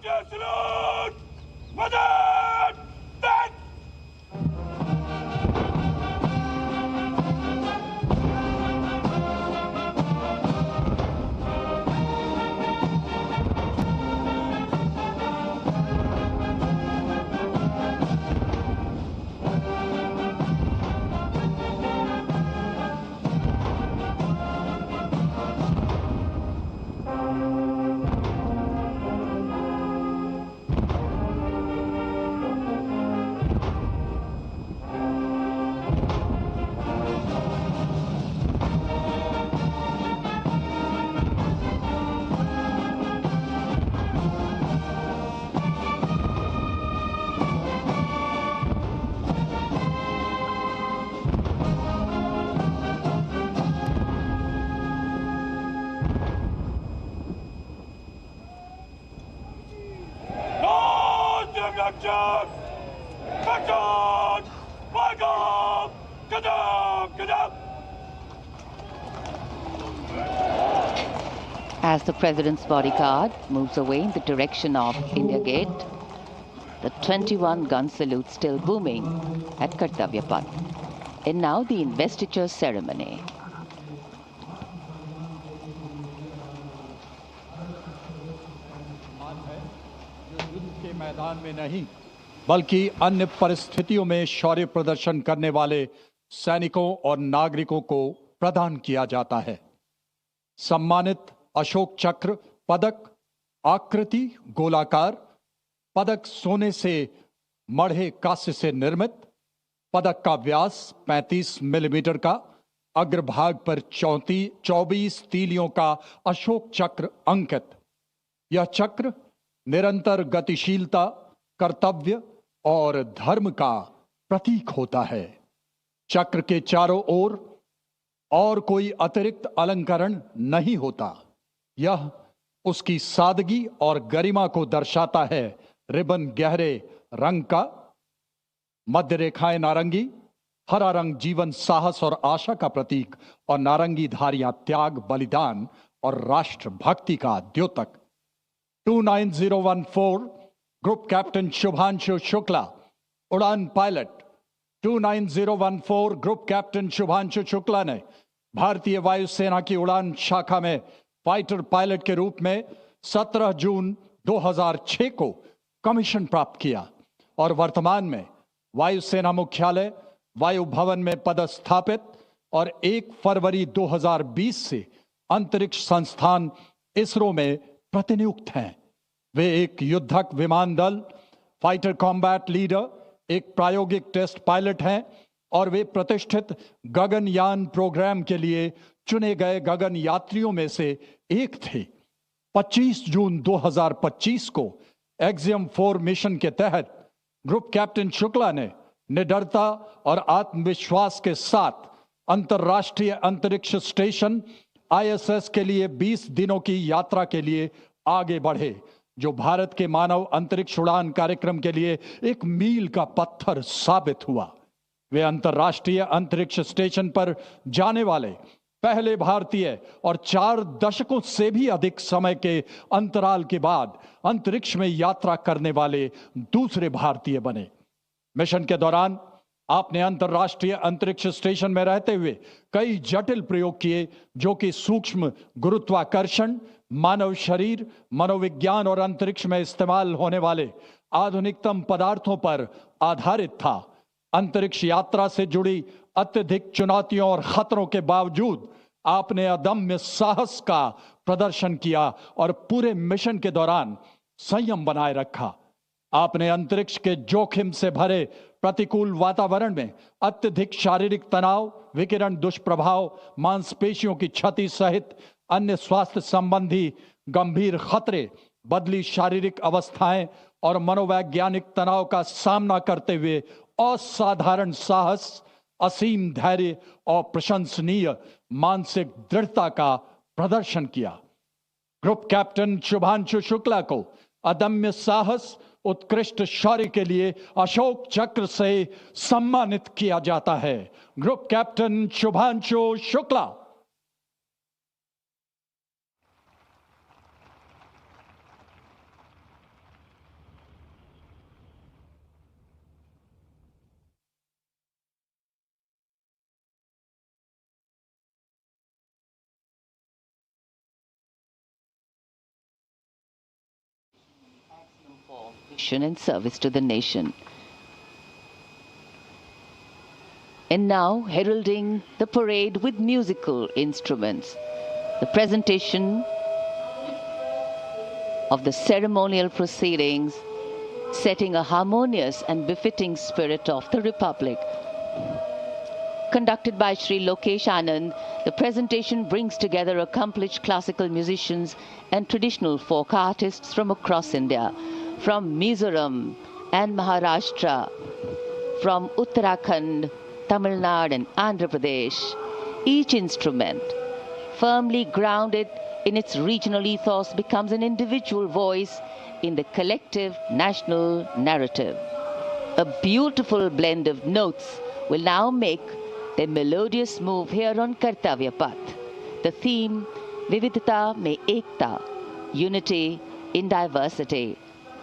salute! Madam! Thanks! As the President's bodyguard moves away in the direction of India Gate, the 21-gun salute still booming at Kartavya Path. And now the investiture ceremony. युद्ध के मैदान में नहीं बल्कि अन्य परिस्थितियों में शौर्य प्रदर्शन करने वाले सैनिकों और नागरिकों को प्रदान किया जाता है। सम्मानित अशोक चक्र पदक आकृति गोलाकार, पदक सोने से मढ़े कांस्य से निर्मित, पदक का व्यास 35 मिलीमीटर का, अग्रभाग पर 24 तीलियों का अशोक चक्र अंकित। यह चक्र निरंतर गतिशीलता, कर्तव्य और धर्म का प्रतीक होता है। चक्र के चारों ओर और कोई अतिरिक्त अलंकरण नहीं होता। यह उसकी सादगी और गरिमा को दर्शाता है। रिबन गहरे रंग का, मध्य रेखाएं नारंगी, हरा रंग जीवन, साहस और आशा का प्रतीक और नारंगी धारियां त्याग, बलिदान और राष्ट्र भक्ति का द्योतक। 29014 ग्रुप कैप्टन शुभांशु शुक्ला, उड़ान pilot. 29014 group captain Shubhanshu Shukla ने भारतीय वायुसेना की उड़ान शाखा में फाइटर पायलट के रूप में 17 जून 2006 को कमीशन प्राप्त किया और वर्तमान में वायुसेना मुख्यालय वायु भवन में पदस्थापित और 1 फरवरी 2020 से अंतरिक्ष संस्थान इसरो में प्रतिनियुक्त हैं। वे एक युद्धक विमान दल, फाइटर कॉम्बैट लीडर, एक प्रायोगिक टेस्ट पायलट हैं और वे प्रतिष्ठित गगनयान प्रोग्राम के लिए चुने गए गगन यात्रियों में से एक थे। 25 जून 2025 को एक्सियम 4 मिशन के तहत ग्रुप कैप्टन शुक्ला ने निडरता और आत्मविश्वास के साथ अंतर्राष्ट्रीय अंतरिक्ष स्टेशन ISS के लिए 20 दिनों की यात्रा के लिए आगे बढ़े, जो भारत के मानव अंतरिक्ष उड़ान कार्यक्रम के लिए एक मील का पत्थर साबित हुआ। वे अंतर्राष्ट्रीय अंतरिक्ष स्टेशन पर जाने वाले पहले भारतीय और 4 दशकों से भी अधिक समय के अंतराल के बाद अंतरिक्ष में यात्रा करने वाले दूसरे भारतीय बने। मिशन के दौरान आपने अंतर्राष्ट्रीय अंतरिक्ष स्टेशन में रहते हुए कई जटिल प्रयोग किए, जो कि सूक्ष्म गुरुत्वाकर्षण, मानव शरीर, मनोविज्ञान और अंतरिक्ष में इस्तेमाल होने वाले आधुनिकतम पदार्थों पर आधारित था। अंतरिक्ष यात्रा से जुड़ी अत्यधिक चुनौतियों और खतरों के बावजूद आपने अदम्य साहस का प्रदर्शन किया और पूरे मिशन के दौरान संयम बनाए रखा। आपने अंतरिक्ष के जोखिम से भरे प्रतिकूल वातावरण में अत्यधिक शारीरिक तनाव, विकिरण दुष्प्रभाव, मांसपेशियों की क्षति सहित अन्य स्वास्थ्य संबंधी गंभीर खतरे, बदली शारीरिक अवस्थाएं और मनोवैज्ञानिक तनाव का सामना करते हुए असाधारण साहस, असीम धैर्य और प्रशंसनीय मानसिक दृढ़ता का प्रदर्शन किया। ग्रुप कैप्टन शुभांशु शुक्ला को अदम्य साहस, उत्कृष्ट शौर्य के लिए अशोक चक्र से सम्मानित किया जाता है। Group captain Shubhanshu Shukla. and service to the nation. And now, heralding the parade with musical instruments, the presentation of the ceremonial proceedings, setting a harmonious and befitting spirit of the Republic. Conducted by Sri Lokesh Anand, the presentation brings together accomplished classical musicians and traditional folk artists from across India, from Mizoram and Maharashtra, from Uttarakhand, Tamil Nadu and Andhra Pradesh. Each instrument, firmly grounded in its regional ethos, becomes an individual voice in the collective national narrative. A beautiful blend of notes will now make their melodious move here on Kartavya Path. The theme, Vividhata Mein Ekta, unity in diversity.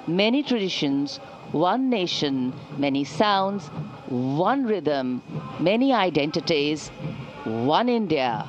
Many traditions, one nation, many sounds, one rhythm, many identities, one India.